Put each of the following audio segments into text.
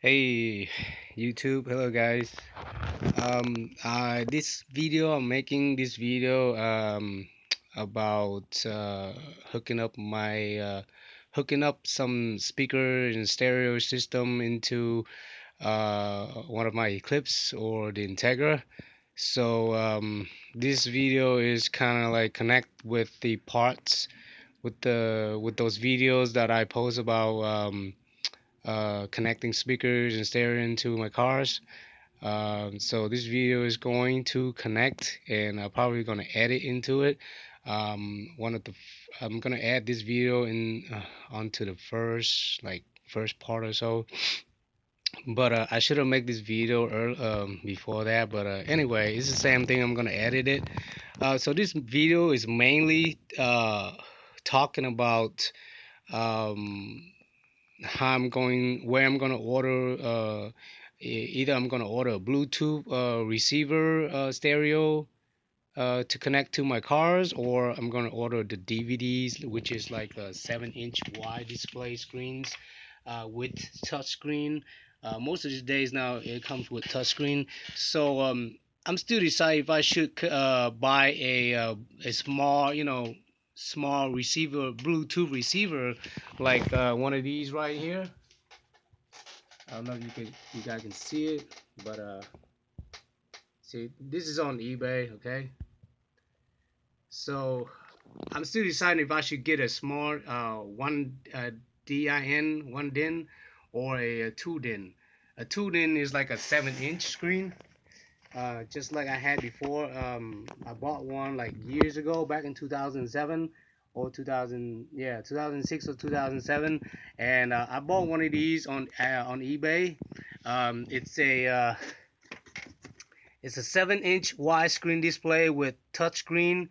Hey YouTube, hello guys. This video I'm making this video about hooking up some speaker and stereo system into one of my Eclipse or the Integra. So this video is kind of like connect with the parts with those videos that I post about connecting speakers and stereo into my cars. So this video is going to connect, and I'm probably gonna edit into it. I'm gonna add this video in onto the first part or so. But I should have made this video before that. But anyway, it's the same thing. I'm gonna edit it. So this video is mainly talking about um, where I'm gonna order. Either I'm gonna order a Bluetooth receiver stereo to connect to my cars, or I'm gonna order the DVDs, which is like a 7-inch wide display screens with touchscreen. Most of these days now it comes with touchscreen. So I'm still deciding if I should buy a small, small receiver, Bluetooth receiver, like one of these right here. I don't know if you guys can see it, but see, this is on eBay, okay? So I'm still deciding if I should get a small one DIN, one DIN, or a two DIN. A two DIN is like a 7-inch screen, just like I had before. I bought one like years ago, back in 2007 or 2000, yeah, 2006 or 2007, and I bought one of these on eBay. It's a 7-inch widescreen display with touchscreen,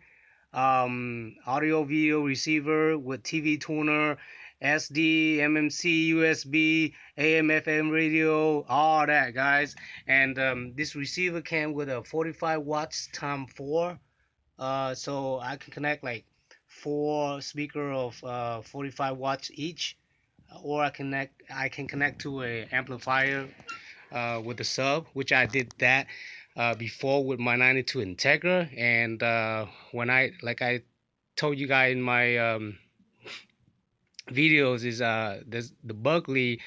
audio video receiver with TV tuner, SD, MMC, USB, AM, FM radio, all that, guys. And this receiver came with a 45 watts times 4, so I can connect like 4 speaker of 45 watts each, or I can connect to a amplifier with the sub, which I did that before with my 92 Integra. And when I told you guys in my videos, is the burglary.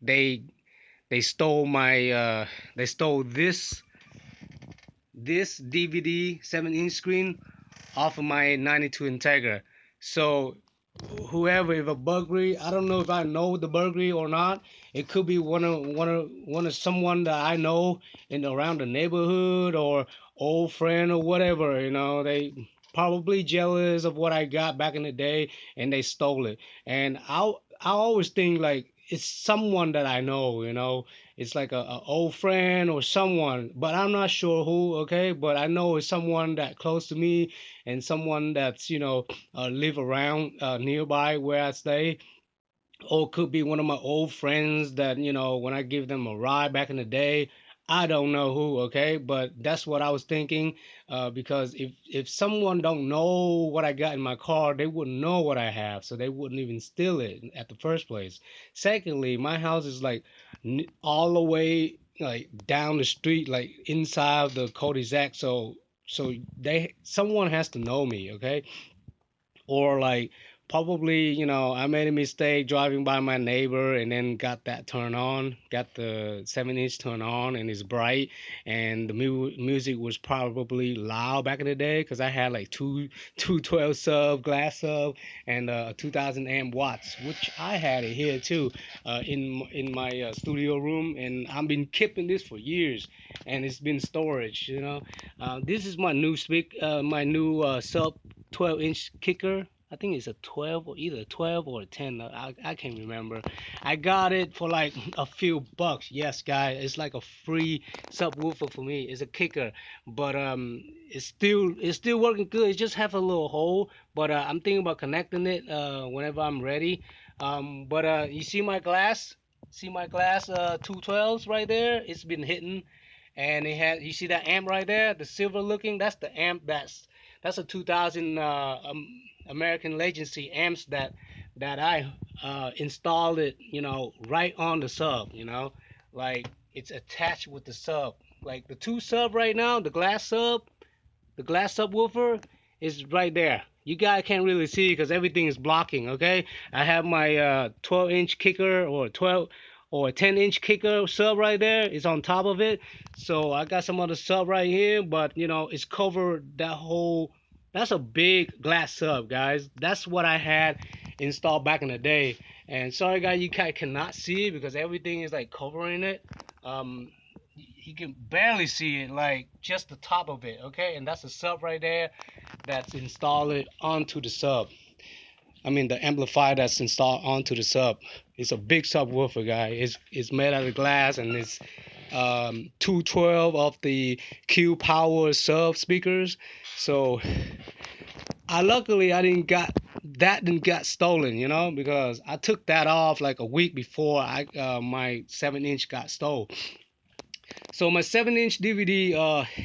They they stole my they stole this DVD 7-inch screen off of my 92 Integra. So whoever, if a burglary, I don't know if I know the burglary or not. It could be one of someone that I know in around the neighborhood, or old friend or whatever. They probably jealous of what I got back in the day, and they stole it. And I always think like it's someone that I know. It's like a old friend or someone, but I'm not sure who. Okay, but I know it's someone that close to me, and someone that's live around nearby where I stay, or it could be one of my old friends that when I give them a ride back in the day. I don't know who, okay, but that's what I was thinking. Because if someone don't know what I got in my car, they wouldn't know what I have, so they wouldn't even steal it at the first place. Secondly, my house is like all the way like down the street, like inside the cul-de-sac, so someone has to know me, okay? Or like probably I made a mistake driving by my neighbor, and then got that turn on, got the 7-inch turn on, and it's bright, and the music was probably loud back in the day, because I had like two 12 sub glass sub, and 2000 amp watts, which I had it here too, in my studio room, and I've been keeping this for years, and it's been storage. This is my new sub 12-inch kicker. I think it's a 12, or either a 12 or a 10. I can't remember. I got it for like a few bucks. Yes, guys, it's like a free subwoofer for me. It's a kicker, but it's still working good. It just have a little hole, but I'm thinking about connecting it whenever I'm ready. But you see my glass? See my glass 212s right there? It's been hitting, and you see that amp right there, the silver looking, that's the amp. That's a 2000 American Legacy amps that I install it, right on the sub, like it's attached with the sub. Like the two sub right now, the glass subwoofer is right there. You guys can't really see because everything is blocking. Okay, I have my 12-inch kicker or 12 or 10-inch kicker sub right there. It's on top of it. So I got some other sub right here, but it's covered that whole. That's a big glass sub, guys. That's what I had installed back in the day. And sorry, guys, you guys cannot see it because everything is like covering it. Um, you can barely see it, like just the top of it. Okay, and that's a sub right there that's installed onto the sub. I mean the amplifier that's installed onto the sub. It's a big subwoofer, guy. It's made out of glass, and it's 212 of the Q Power sub speakers. So I luckily I didn't get stolen, because I took that off like a week before I my 7-inch got stolen. So my 7-inch DVD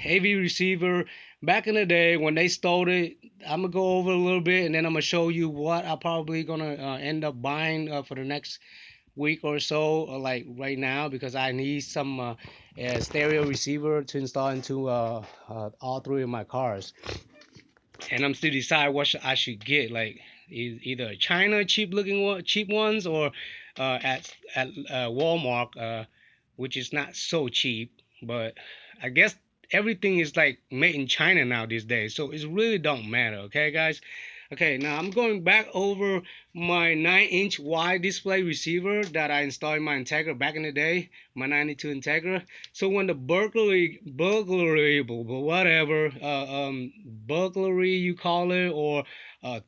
AV receiver, back in the day when they stole it, I'm gonna go over a little bit and then I'm gonna show you what I'm probably gonna end up buying for the next week or so, like right now, because I need some stereo receiver to install into all three of my cars, and I'm still decide what I should get, like either China cheap ones, or at Walmart, which is not so cheap, but I guess everything is like made in China now these days, so it really don't matter. Okay, guys. Okay, now I'm going back over my 9-inch wide display receiver that I installed in my Integra back in the day, my 92 Integra. So when the whatever, burglary you call it, or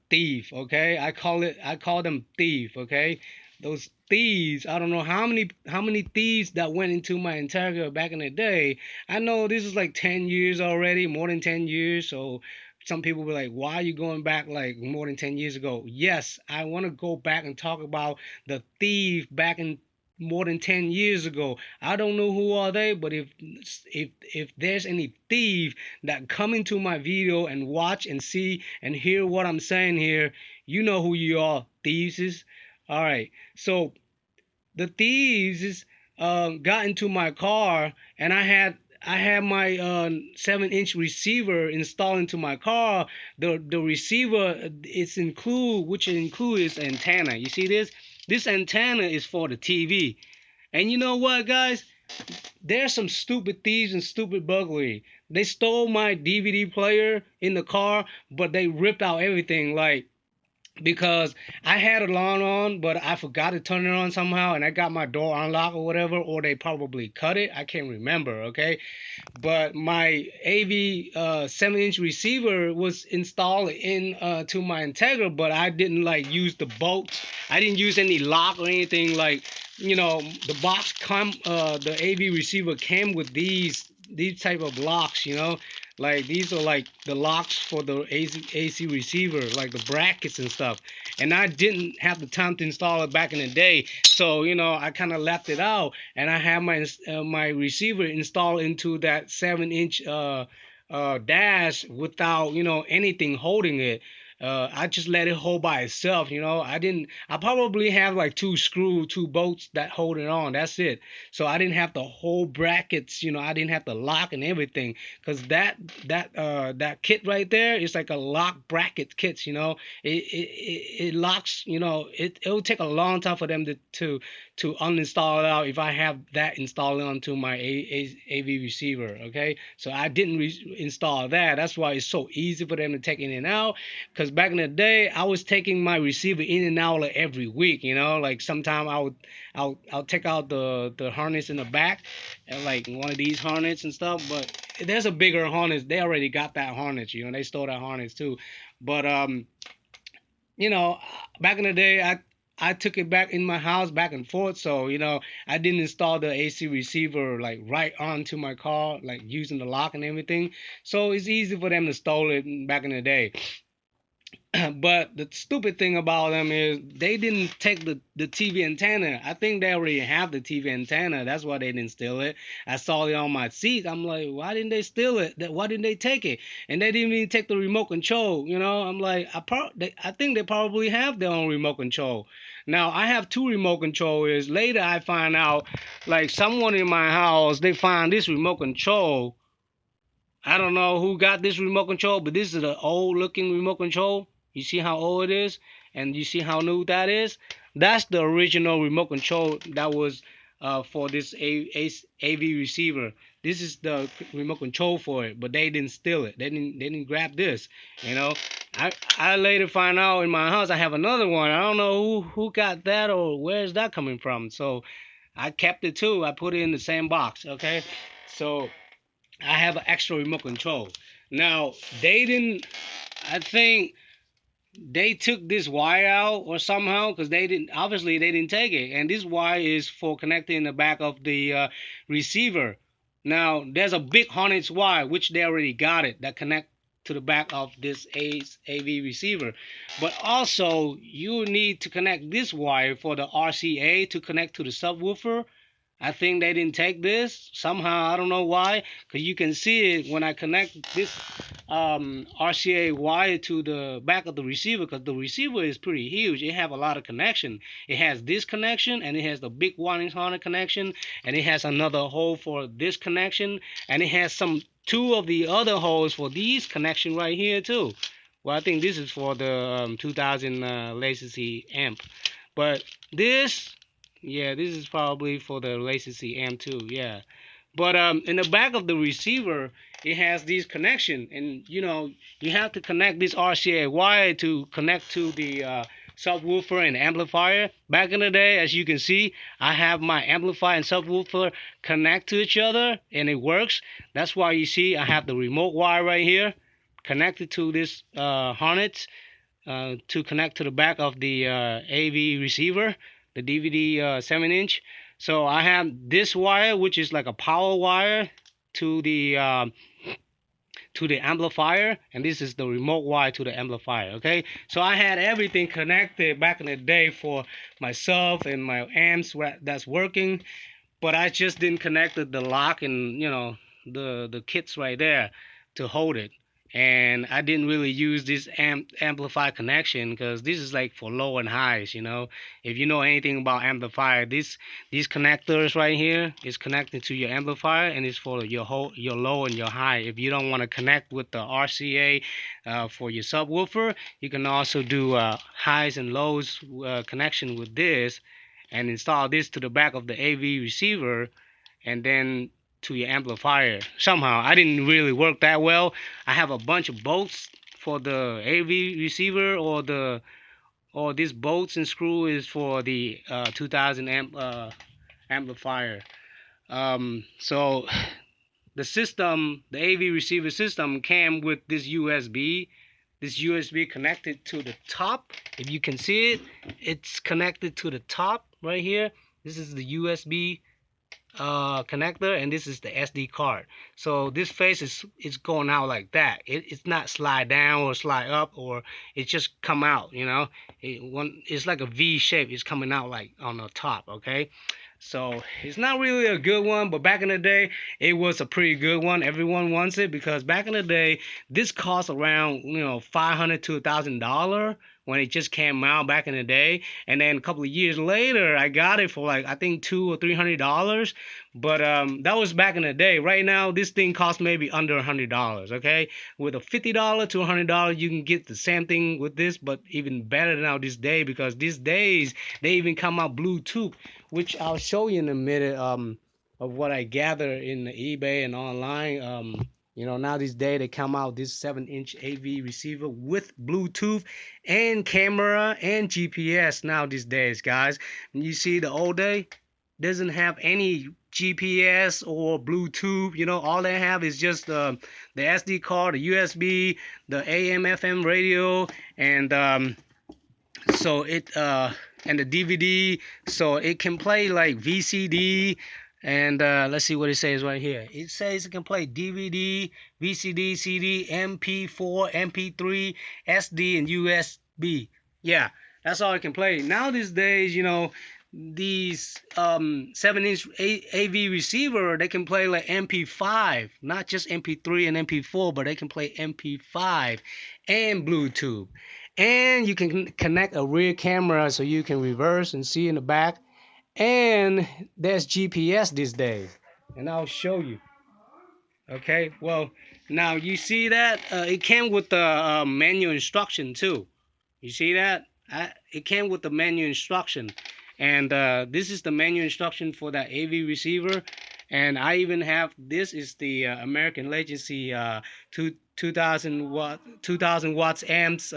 thief, okay? I call them thief, okay? Those thieves, I don't know how many thieves that went into my Integra back in the day. I know this is like 10 years already, more than 10 years, so some people were like, why are you going back like more than 10 years ago? Yes, I want to go back and talk about the thief back in more than 10 years ago. I don't know who are they, but if there's any thief that come into my video and watch and see and hear what I'm saying here, you know who you are, thieves is. All right, so the thieves got into my car, and I had my 7-inch receiver installed into my car. The receiver, which includes antenna. You see this? This antenna is for the TV. And you know what, guys? There's some stupid thieves and stupid burglary. They stole my DVD player in the car, but they ripped out everything. Like, because I had alarm on, but I forgot to turn it on somehow, and I got my door unlocked or whatever, or they probably cut it. I can't remember, okay? But my AV 7-inch receiver was installed in to my Integra, but I didn't like use the bolts. I didn't use any lock or anything. Like, the box the AV receiver came with these type of locks, like these are like the locks for the AC receiver, like the brackets and stuff. And I didn't have the time to install it back in the day, so I kind of left it out, and I have my receiver installed into that 7-inch dash without anything holding it. I just let it hold by itself. I didn't. I probably have like two bolts that hold it on. That's it. So I didn't have the whole brackets. I didn't have the lock and everything, because that kit right there is like a lock bracket kit. It locks. It'll take a long time for them to uninstall it out if I have that installed onto my AV receiver. Okay, so I didn't install that. That's why it's so easy for them to take in and out. Because back in the day, I was taking my receiver in and out like every week. Like sometime I'll take out the harness in the back, and like one of these harness and stuff. But there's a bigger harness. They already got that harness. They stole that harness too. But you know, back in the day, I took it back in my house back and forth. So, I didn't install the AC receiver like right onto my car, like using the lock and everything. So it's easy for them to stole it back in the day. But the stupid thing about them is they didn't take the TV antenna. I think they already have the TV antenna. That's why they didn't steal it. I saw it on my seat. I'm like, why didn't they steal it? Why didn't they take it? And they didn't even take the remote control. I'm like, I think they probably have their own remote control. Now I have two remote controllers. Later I find out, like someone in my house, they find this remote control. I don't know who got this remote control, but this is an old looking remote control. You see how old it is? And you see how new that is? That's the original remote control that was for this AV receiver. This is the remote control for it, but they didn't steal it. They didn't grab this. You know, I later find out in my house I have another one. I don't know who got that or where's that coming from. So I kept it too. I put it in the same box. Okay, so I have an extra remote control. Now they didn't. I think they took this wire out or somehow because they didn't. Obviously, they didn't take it. And this wire is for connecting the back of the receiver. Now there's a big harness wire which they already got it that connect to the back of this AV receiver. But also you need to connect this wire for the RCA to connect to the subwoofer. I think they didn't take this somehow. I don't know why, because you can see it when I connect this RCA wire to the back of the receiver, because the receiver is pretty huge. It have a lot of connection. It has this connection, and it has the big wiring harness connection, and it has another hole for this connection, and it has two of the other holes for these connection right here too. Well, I think this is for the 2000 latency amp, but this, yeah, this is probably for the latency M2, yeah. But in the back of the receiver, it has these connection, and you have to connect this RCA wire to connect to the subwoofer and amplifier. Back in the day, as you can see, I have my amplifier and subwoofer connect to each other, and it works. That's why you see I have the remote wire right here connected to this harness to connect to the back of the AV receiver, the DVD 7-inch. So I have this wire, which is like a power wire to the amplifier, and this is the remote wire to the amplifier. Okay, so I had everything connected back in the day for myself and my amps that's working, but I just didn't connect the lock and the kits right there to hold it. And I didn't really use this amplify connection because this is like for low and highs. If you know anything about amplifier, these connectors right here is connected to your amplifier, and it's for your low and your high. If you don't want to connect with the RCA for your subwoofer, you can also do highs and lows connection with this, and install this to the back of the AV receiver, and then to your amplifier. Somehow I didn't really work that well. I have a bunch of bolts for the AV receiver, or these bolts and screw is for the 2000 amp amplifier. So the system, the AV receiver system, came with this USB. This USB connected to the top. If you can see it, it's connected to the top right here. This is the USB connector, and this is the SD card. So this face is going out like that. It's not slide down or slide up, or it just come out. It's like a V shape. It's coming out like on the top. Okay, so it's not really a good one, but back in the day it was a pretty good one. Everyone wants it because back in the day this cost around $500 to $1,000 when it just came out back in the day. And then a couple of years later I got it for like I think $200 or $300. But that was back in the day. Right now this thing costs maybe under $100. Okay, with a $50 to $100 you can get the same thing with this, but even better now this day, because these days they even come out Bluetooth, which I'll show you in a minute, of what I gather in the eBay and online. Now these days they come out this 7-inch AV receiver with Bluetooth and camera and GPS now these days, guys. And you see the old day doesn't have any GPS or Bluetooth. All they have is just the SD card, the USB, the AM FM radio, and so it and the DVD, so it can play like VCD And let's see what it says right here. It says it can play DVD, VCD, CD, MP4, MP3, SD, and USB. Yeah, that's all it can play. Now these days, these 7-inch AV receiver, they can play like MP5, not just MP3 and MP4, but they can play MP5 and Bluetooth. And you can connect a rear camera so you can reverse and see in the back, and there's GPS these days, and I'll show you. Okay, well, now you see that it came with the manual instruction too. You see that? It came with the menu instruction, and this is the menu instruction for that AV receiver. And I even have, this is the American Legacy 2000 watts amps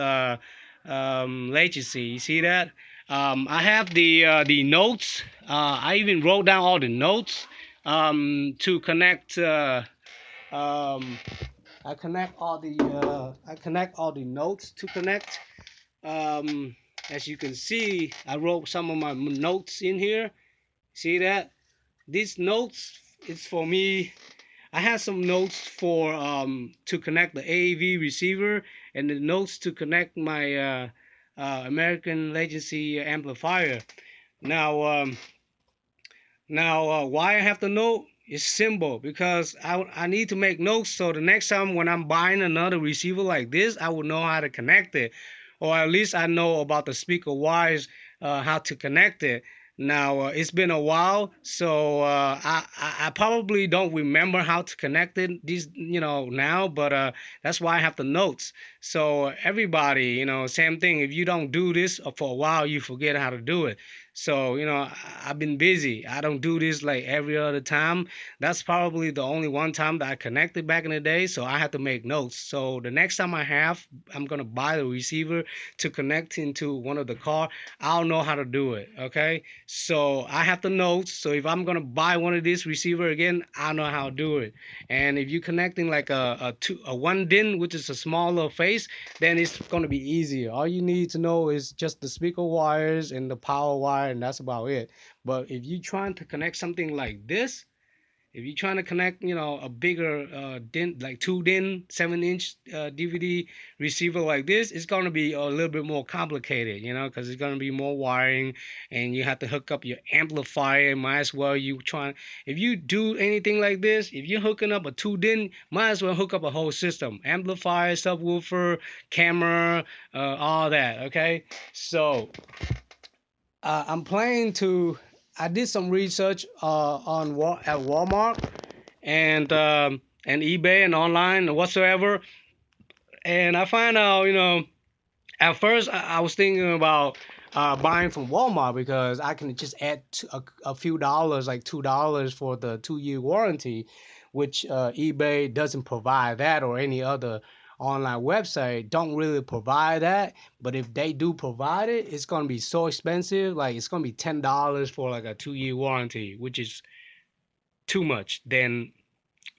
Legacy. You see that? I have the notes. I even wrote down all the notes to connect. Um, I connect all the notes to connect. um, as you can see, I wrote some of my notes in here. See that? These notes is for me. I have some notes for to connect the AAV receiver, and the notes to connect my American Legacy amplifier. Now, why I have to know is simple, because I need to make notes, so the next time when I'm buying another receiver like this, I will know how to connect it, or at least I know about the speaker wires, how to connect it. Now it's been a while, so I probably don't remember how to connect it these now, but that's why I have the notes. So everybody, same thing. If you don't do this for a while, you forget how to do it. So, I've been busy. I don't do this like every other time. That's probably the only one time that I connected back in the day. So I had to make notes. So the next time I'm going to buy the receiver to connect into one of the car, I'll know how to do it. Okay. So I have the notes. So if I'm going to buy one of these receiver again, I know how to do it. And if you're connecting like a one DIN, which is a smaller face, then it's going to be easier. All you need to know is just the speaker wires and the power wire, and that's about it. But if you're trying to connect something like this, if you're trying to connect, a bigger DIN, like 2 DIN 7-inch DVD receiver like this, it's going to be a little bit more complicated, because it's going to be more wiring, and you have to hook up your amplifier. Might as well if you do anything like this, if you're hooking up a 2 DIN, might as well hook up a whole system, amplifier, subwoofer, camera, all that. Okay, so I'm planning to. I did some research at Walmart and eBay and online and whatsoever, and I find out, at first I was thinking about buying from Walmart, because I can just add a few dollars, like $2 for the 2-year warranty, which eBay doesn't provide that, or any other online website don't really provide that. But if they do provide it, it's gonna be so expensive. Like it's gonna be $10 for like a 2-year warranty, which is too much. Then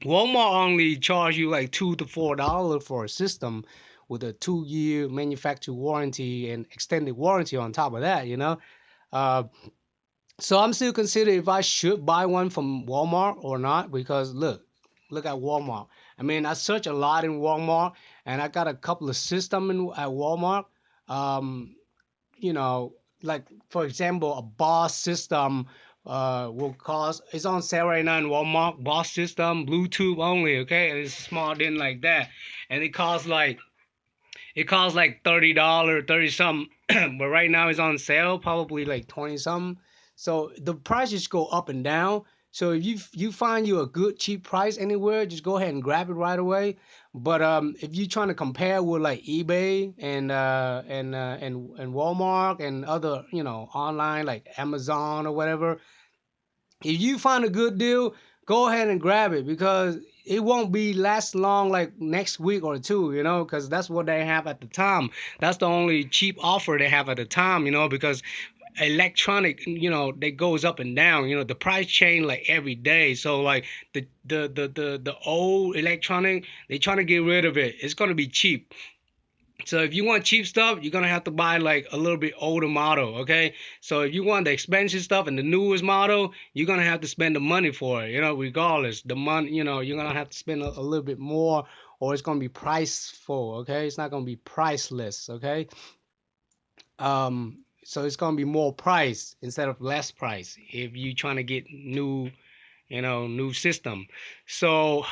Walmart only charge you like $2 to $4 for a system with a 2-year manufacturer warranty and extended warranty on top of that, Uh, so I'm still considering if I should buy one from Walmart or not, because look at Walmart. I mean, I search a lot in Walmart, and I got a couple of systems at Walmart. Um, like for example, a Boss system will cost. It's on sale right now in Walmart. Boss system, Bluetooth only. Okay, and it's small in like that, and it costs like $30, 30 something. But right now it's on sale, probably like 20 something. So the prices go up and down. So if you find you a good cheap price anywhere, just go ahead and grab it right away. But if you're trying to compare with like eBay and Walmart and other online like Amazon or whatever, if you find a good deal, go ahead and grab it, because it won't be last long, like next week or two, because that's what they have at the time. That's the only cheap offer they have at the time, because electronic, they goes up and down, the price change like every day. So like the old electronic, they trying to get rid of it. It's going to be cheap. So if you want cheap stuff, you're gonna have to buy like a little bit older model, okay? So if you want the expensive stuff and the newest model, you're gonna have to spend the money for it, regardless. The money, you're gonna have to spend a little bit more, or it's gonna be priceful, okay? It's not gonna be priceless, okay? So it's gonna be more price instead of less price if you're trying to get new system. So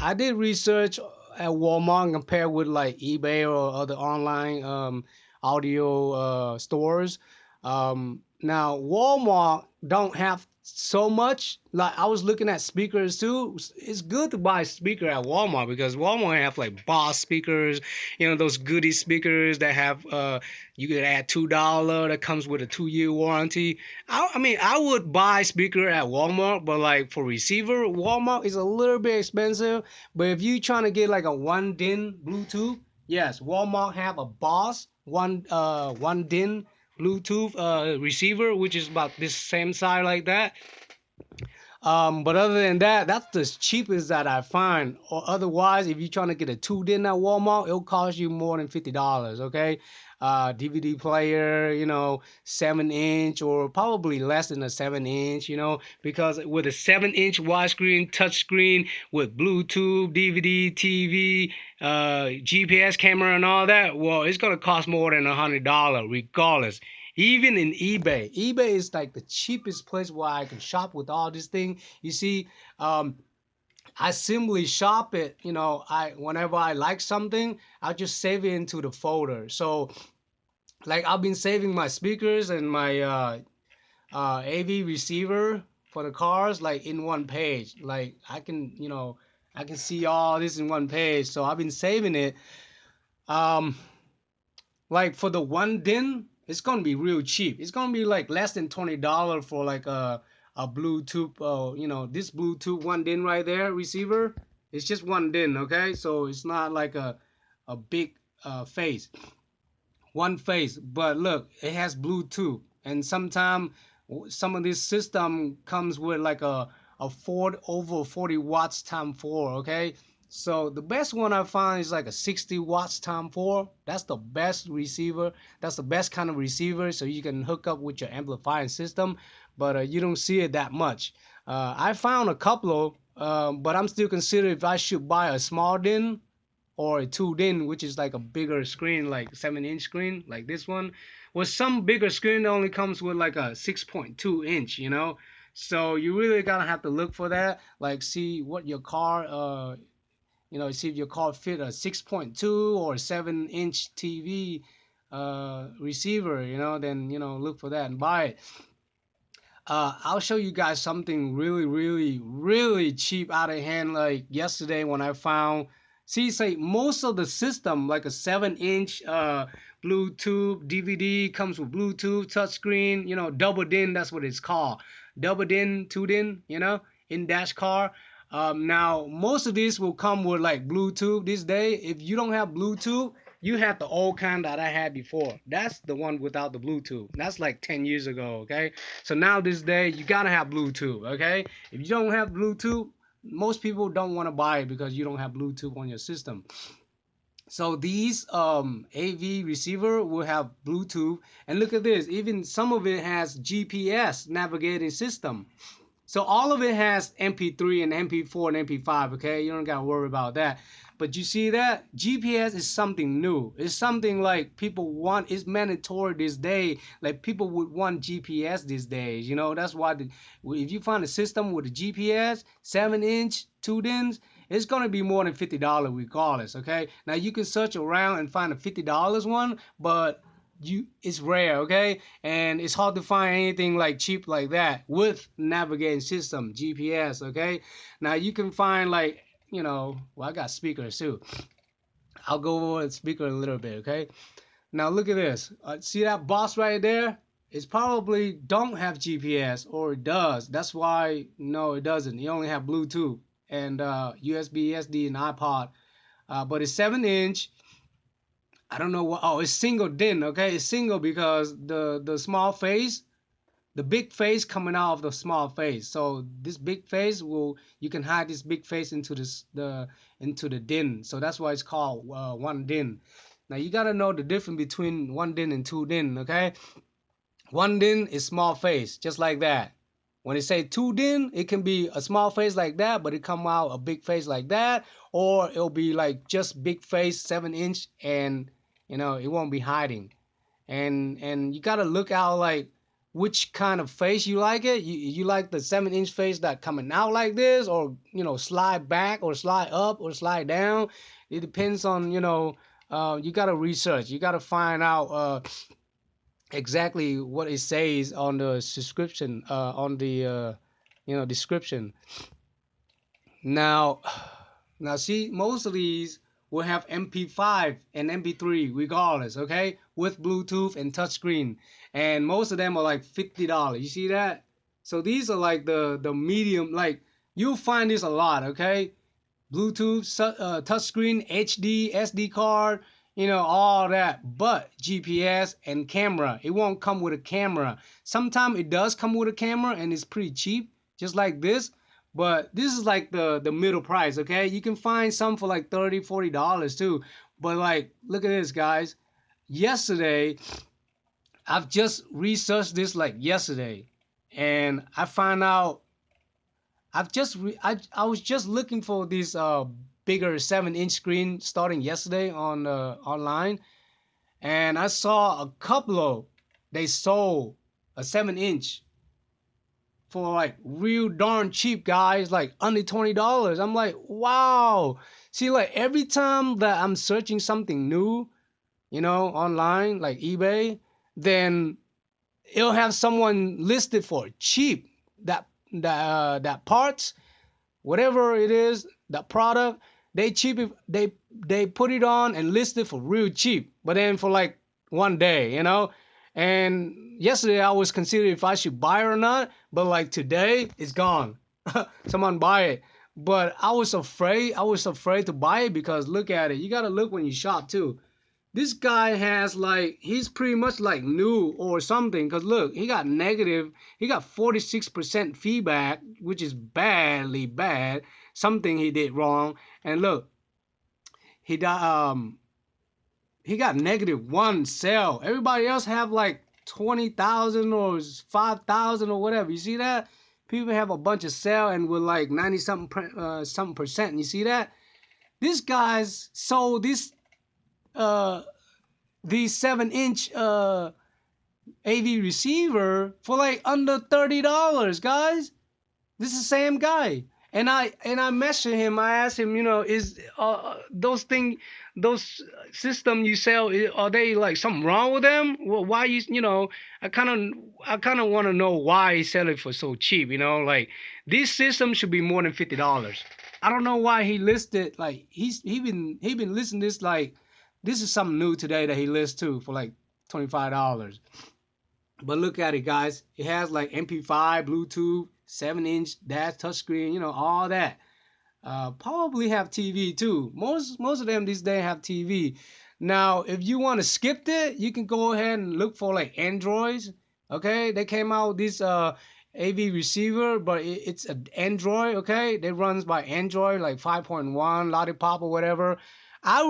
I did research at Walmart compared with like eBay or other online audio stores. Now Walmart don't have so much. Like I was looking at speakers too. It's good to buy a speaker at Walmart because Walmart have like Boss speakers, those goody speakers that have you could add $2 that comes with a 2-year warranty. I mean, I would buy speaker at Walmart, but like for receiver, Walmart is a little bit expensive. But if you trying to get like a 1 DIN Bluetooth, yes, Walmart have a Boss 1 DIN Bluetooth receiver, which is about this same size like that. But other than that, that's the cheapest that I find. Or otherwise, if you're trying to get a 2 DIN at Walmart, it'll cost you more than $50. Okay, DVD player, 7 inch or probably less than a 7 inch. Because with a 7 inch widescreen touchscreen with Bluetooth, DVD, TV, GPS camera, and all that, well, it's gonna cost more than $100 regardless. Even in eBay is like the cheapest place where I can shop with all this thing. You see, I simply shop it. I whenever I like something, I just save it into the folder. So, like I've been saving my speakers and my AV receiver for the cars like in one page. Like I can see all this in one page. So I've been saving it. Um, like for the 1 DIN, it's gonna be real cheap. It's gonna be like less than $20 for like a Bluetooth. This Bluetooth 1 DIN right there receiver. It's just 1 DIN, okay? So it's not like a big face, one face. But look, it has Bluetooth, and sometimes some of this system comes with like a Ford over 40 watts times 4, okay? So the best one I found is like a 60 watts times 4. That's the best receiver. That's the best kind of receiver, so you can hook up with your amplifying system, but you don't see it that much. I found a couple of, but I'm still considering if I should buy a small DIN or a 2 DIN, which is like a bigger screen, like 7 inch screen, like this one. With some bigger screen that only comes with like a 6.2 inch, So you really gotta have to look for that. Like see what your car, see if your car fit a 6.2 or 7 inch TV receiver, then look for that and buy it. I'll show you guys something really, really, really cheap out of hand. Like yesterday when I found, see, say most of the system, like a 7 inch Bluetooth DVD comes with Bluetooth touchscreen, double DIN, that's what it's called. Double DIN, 2 DIN, in dash car. Now most of these will come with like Bluetooth this day. If you don't have Bluetooth, you have the old kind that I had before. That's the one without the Bluetooth. That's like 10 years ago, okay? So now this day, you gotta have Bluetooth, okay? If you don't have Bluetooth, most people don't want to buy it because you don't have Bluetooth on your system. So these AV receiver will have Bluetooth, and look at this. Even some of it has GPS navigating system. So all of it has MP3 and MP4 and MP5, okay? You don't gotta worry about that. But you see that? GPS is something new. It's something like people want, it's mandatory this day. Like people would want GPS these days, That's why if you find a system with a GPS, 7 inch, 2 DINs, it's gonna be more than $50 regardless, okay? Now you can search around and find a $50 one, but it's rare, okay? And it's hard to find anything like cheap like that with navigating system, GPS, okay? Now you can find like, well, I got speakers too. I'll go over the speaker a little bit, okay? Now look at this. See that Boss right there? It's probably don't have GPS, or it does. That's why no, it doesn't. You only have Bluetooth and USB, SD, and iPod. But it's 7 inch. I don't know what. Oh, it's single DIN. Okay, it's single because the small face, the big face coming out of the small face. So this big face you can hide this big face into the DIN. So that's why it's called 1 DIN. Now you gotta know the difference between 1 din and 2 din, okay? 1 din is small face, just like that. When they say 2 din, it can be a small face like that, but it come out a big face like that, or it'll be like just big face, 7 inch, and it won't be hiding. And you gotta look out like which kind of face you like it. You like the 7 inch face that coming out like this, or slide back, or slide up, or slide down. It depends on you gotta research. You gotta find out exactly what it says on the subscription, on the description. Now, now see, most of these will have MP5 and MP3 regardless, okay, with Bluetooth and touchscreen, and most of them are like $50. You see that? So these are like the medium. Like you'll find this a lot, okay? Bluetooth, touchscreen, HD, SD card, all that, but GPS and camera. It won't come with a camera. Sometimes it does come with a camera and it's pretty cheap, just like this. But this is like the middle price, okay? You can find some for like $30, $40 too. But like, look at this, guys. Yesterday, I've just researched this like yesterday, and I found out I was just looking for this bigger 7 inch screen starting yesterday on online, and I saw a couple of they sold a 7 inch for like real darn cheap, guys, like under $20. I'm like, wow. See, like every time that I'm searching something new, online like eBay, then it'll have someone listed for cheap that parts, whatever it is, the product, they cheap it, they put it on and list it for real cheap, but then for like one day. And yesterday I was considering if I should buy it or not, but like today it's gone. Someone buy it. But I was afraid to buy it because look at it. You gotta look when you shop too. This guy has like he's pretty much like new or something, because look, he got 46% feedback, which is badly bad, something he did wrong. And look, he got -1 sale. Everybody else have like 20,000 or 5,000 or whatever. You see that? People have a bunch of sale and with like 90 something percent. You see that? This guy's sold uh the 7 inch AV receiver for like under $30, guys. This is the same guy. And I messaged him. I asked him, is those system you sell, are they like something wrong with them? Well, why I kind of want to know why he sell it for so cheap. Like this system should be more than $50. I don't know why he listed like he been listing this like this is something new today that he lists too for like $25. But look at it, guys. It has like MP5, Bluetooth, 7 inch dash touchscreen, all that. Probably have TV too. Most of them these days have TV. Now, if you want to skip it, you can go ahead and look for like Androids. Okay, they came out with this AV receiver, but it's an Android. Okay, they runs by Android like 5.1, Lollipop or whatever. I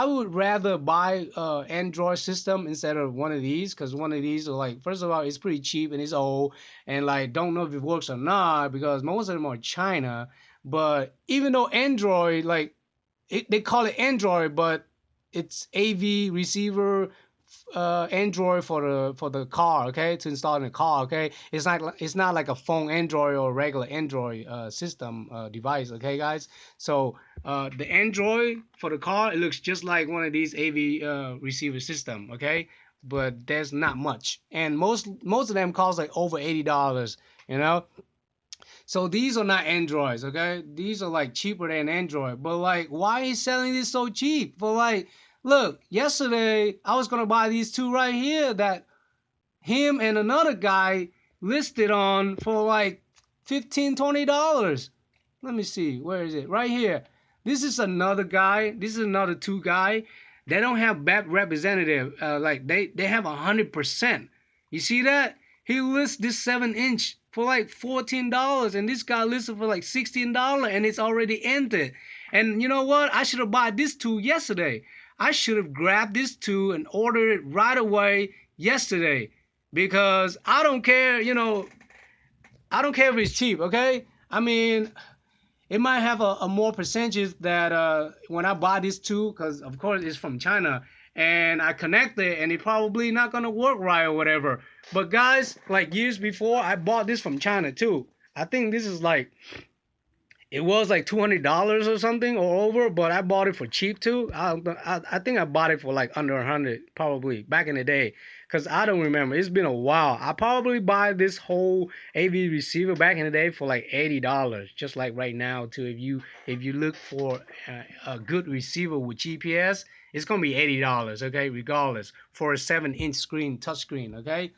would rather buy Android system instead of one of these, because one of these are like, first of all, it's pretty cheap and it's old, and like don't know if it works or not because most of them are China. But even though Android, like they call it Android, but it's AV receiver Android for the car, okay, to install in the car, okay. It's not like a phone Android or regular Android system device, okay, guys. So the Android for the car, it looks just like one of these AV receiver system, okay, but there's not much, and most of them cost like over $80, you know. So these are not Androids, okay? These are like cheaper than Android. But like, why is selling this so cheap? For like, look, yesterday I was gonna buy these two right here that him and another guy listed on for like $15, $20. Let me see, where is it? Right here. This is another guy. This is another two guy. They don't have bad representative. Like they have 100%. You see that? He lists this 7 inch for like $14, and this guy listed for like $16, and it's already ended. And you know what? I should have bought this two yesterday. I should have grabbed this two and ordered it right away yesterday, because I don't care, I don't care if it's cheap, okay? I mean, it might have a more percentage that when I buy this too, because of course it's from China, and I connect it, and it probably not gonna work right or whatever. But guys, like years before, I bought this from China too. I think this is like, it was like $200 or something or over, but I bought it for cheap too. I think I bought it for like under 100 probably back in the day, because I don't remember. It's been a while. I probably buy this whole AV receiver back in the day for like $80, just like right now too. If you look for a good receiver with GPS, it's gonna be $80, okay, regardless, for a 7-inch screen, touchscreen, okay.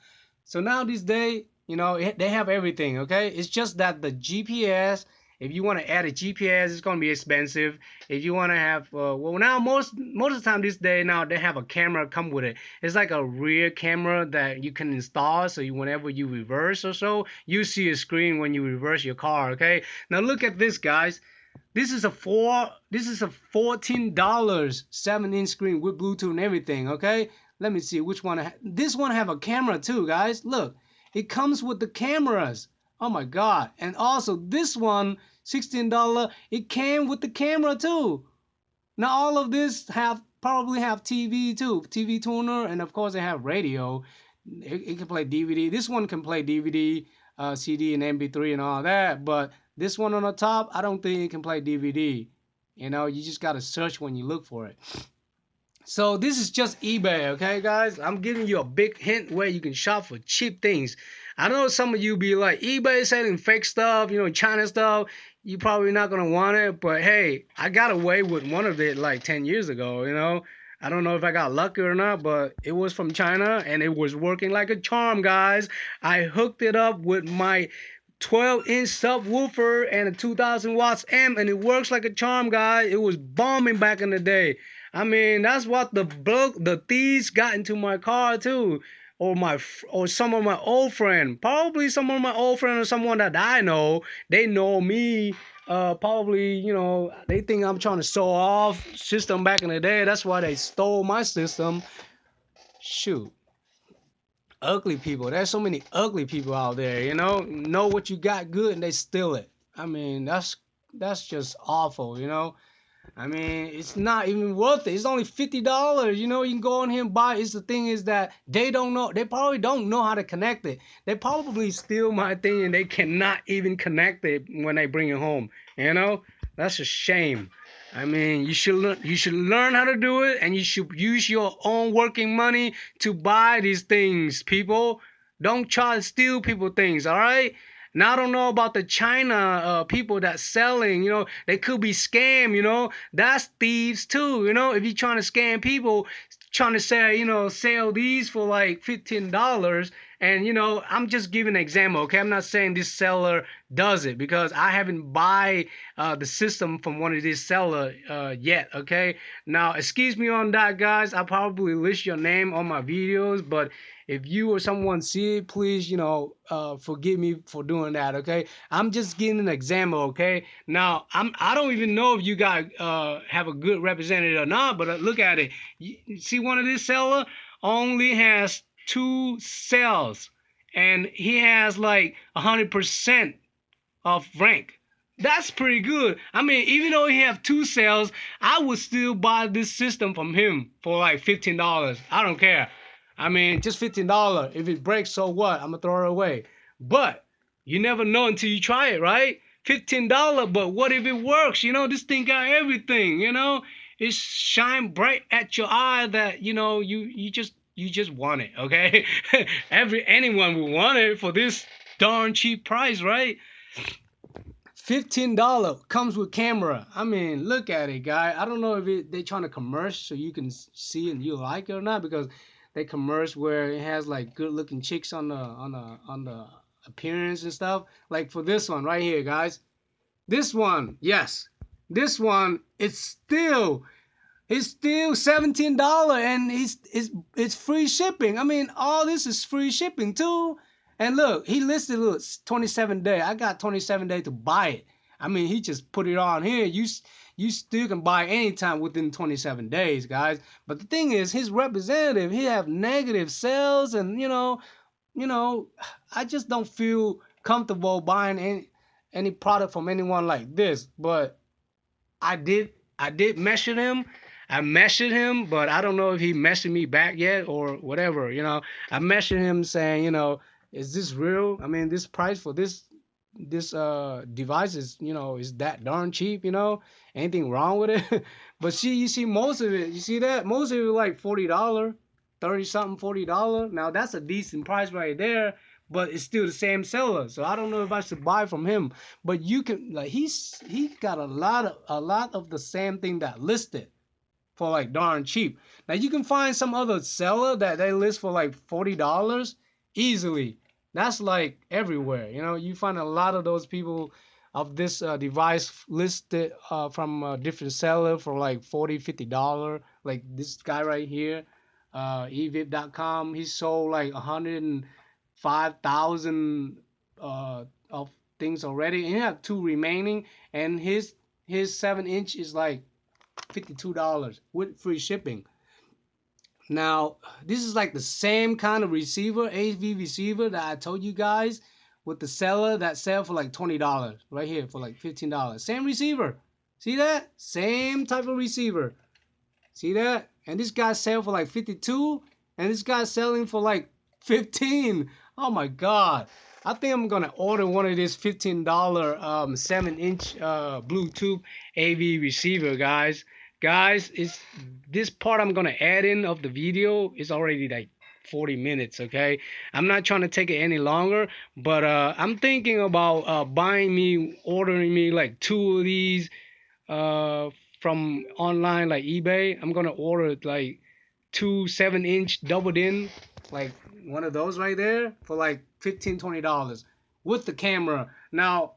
So now this day, they have everything, okay. It's just that the GPS, if you want to add a GPS, it's gonna be expensive. If you want to have, well, now most of the time this day now they have a camera come with it. It's like a rear camera that you can install, so whenever you reverse or so, you see a screen when you reverse your car. Okay. Now look at this, guys. This is a $14 7-inch screen with Bluetooth and everything. Okay. Let me see which one. This one have a camera too, guys. Look, it comes with the cameras. Oh my God. And also this one, $16, it came with the camera too. Now all of this probably have TV too, TV tuner, and of course they have radio. It can play DVD. This one can play DVD, CD, and MP3 and all that. But this one on the top, I don't think it can play DVD. You just gotta search when you look for it. So this is just eBay, okay, guys? I'm giving you a big hint where you can shop for cheap things. I know some of you be like, eBay selling fake stuff, China stuff. You probably not gonna want it, but hey, I got away with one of it like 10 years ago. I don't know if I got lucky or not, but it was from China and it was working like a charm, guys. I hooked it up with my 12-inch subwoofer and a 2000 watts amp, and it works like a charm, guys. It was bombing back in the day. I mean, that's what the thieves got into my car too, or some of my old friend, probably some of my old friend or someone that I know. They know me. Probably, they think I'm trying to show off system back in the day. That's why they stole my system. Shoot, ugly people. There's so many ugly people out there. Know what you got good and they steal it. I mean, that's just awful. I mean, it's not even worth it. It's only $50. You can go on here and buy it. The thing is that they don't know. They probably don't know how to connect it. They probably steal my thing and they cannot even connect it when they bring it home. That's a shame. I mean, you should learn how to do it, and you should use your own working money to buy these things. People, don't try to steal people things. All right. Now I don't know about the China people that selling. They could be scam. That's thieves too. If you're trying to scam people, trying to say sell these for like $15. And I'm just giving an example. Okay, I'm not saying this seller does it, because I haven't buy the system from one of these seller yet. Okay, now excuse me on that, guys. I probably list your name on my videos, but if you or someone see it, please, forgive me for doing that. Okay, I'm just giving an example. Okay, now I don't even know if you guys have a good representative or not, but look at it. You see, one of these seller only has 2 cells, and he has like 100% of rank. That's pretty good. I mean, even though he have 2 cells, I would still buy this system from him for like $15. I don't care. I mean, just $15. If it breaks, so what? I'm gonna throw it away. But you never know until you try it, right? $15, but what if it works? This thing got everything. It shine bright at your eye that you just want it, okay? Anyone would want it for this darn cheap price, right? $15 comes with camera. I mean, look at it, guy. I don't know if they trying to commerce so you can see and you like it or not, because they commerce where it has like good looking chicks on the appearance and stuff. Like for this one right here, guys. This one, yes. This one, it's still $17, and it's free shipping. I mean, all this is free shipping too. And look, he listed 27 day. I got 27 days to buy it. I mean, he just put it on here. you still can buy anytime within 27 days, guys. But the thing is, his representative, he have negative sales, and you know, I just don't feel comfortable buying any product from anyone like this. But I did measure him. I measured him, but I don't know if he measured me back yet or whatever. I measured him saying, is this real? I mean, this price for this device is that darn cheap. Anything wrong with it? But see, you see most of it. You see that most of it like $40, 30 something, $40. Now that's a decent price right there, but it's still the same seller. So I don't know if I should buy from him. But you can like he got a lot of the same thing that listed for like darn cheap. Now you can find some other seller that they list for like $40 easily. That's like everywhere. You find a lot of those people of this device listed from a different seller for like $40, $50. Like this guy right here, evip.com. He sold like 105,000 of things already, and he have two remaining. And his 7-inch is like $52 with free shipping. Now, this is like the same kind of receiver, AV receiver that I told you guys with the seller that sell for like $20 right here for like $15. Same receiver. See that? Same type of receiver. See that? And this guy sell for like 52 and this guy's selling for like 15. Oh my god. I think I'm gonna order one of these $15 7-inch Bluetooth AV receiver, guys. Guys, it's this part I'm gonna add in of the video is already like 40 minutes, okay? I'm not trying to take it any longer, but I'm thinking about ordering me like two of these from online like eBay. I'm gonna order like two 7-inch doubled in, like one of those right there for like $15-$20 with the camera. Now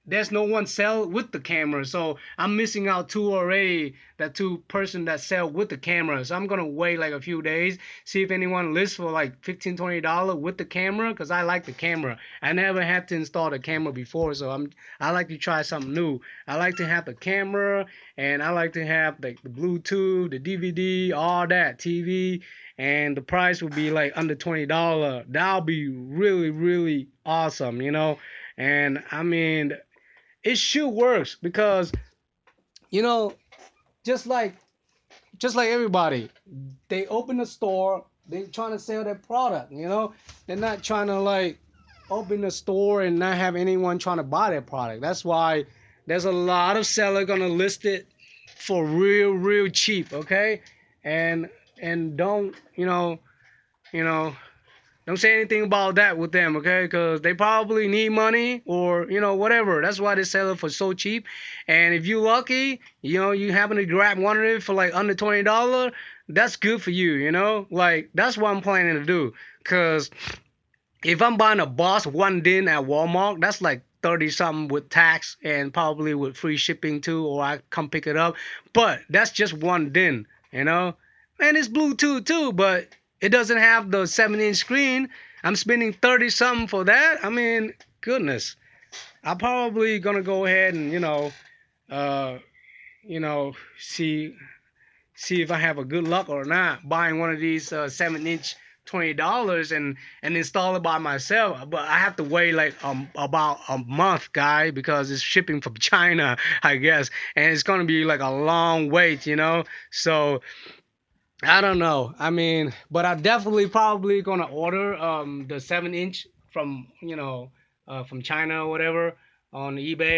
there's no one sell with the camera, so I'm missing out two already. That two person that sell with the camera, so I'm gonna wait like a few days, see if anyone lists for like $15-$20 with the camera, because I like the camera. I never had to install the camera before, so I like to try something new. I like to have the camera, and I like to have the Bluetooth, the DVD, all that, TV, and the price would be like under $20. That'll be really, really awesome. And I mean, it sure works because you know just like everybody, they open a store, they trying to sell their product. They're not trying to like open a store and not have anyone trying to buy their product. That's why there's a lot of seller gonna list it for real cheap, okay? And don't you know don't say anything about that with them, okay? Because they probably need money or, whatever. That's why they sell it for so cheap. And if you're lucky, you happen to grab one of it for like under $20, that's good for you. Like, that's what I'm planning to do. Because if I'm buying a Boss 1 din at Walmart, that's like 30 something with tax and probably with free shipping too, or I come pick it up. But that's just 1 din. And it's Bluetooth too, but it doesn't have the 7-inch screen. I'm spending 30 something for that. I mean, goodness. I'm probably gonna go ahead and uh, see if I have a good luck or not buying one of these 7-inch $20 and install it by myself. But I have to wait like about a month, guy, because it's shipping from China, I guess, and it's gonna be like a long wait. So I don't know. I mean, but I definitely probably gonna order the 7-inch from from China or whatever on eBay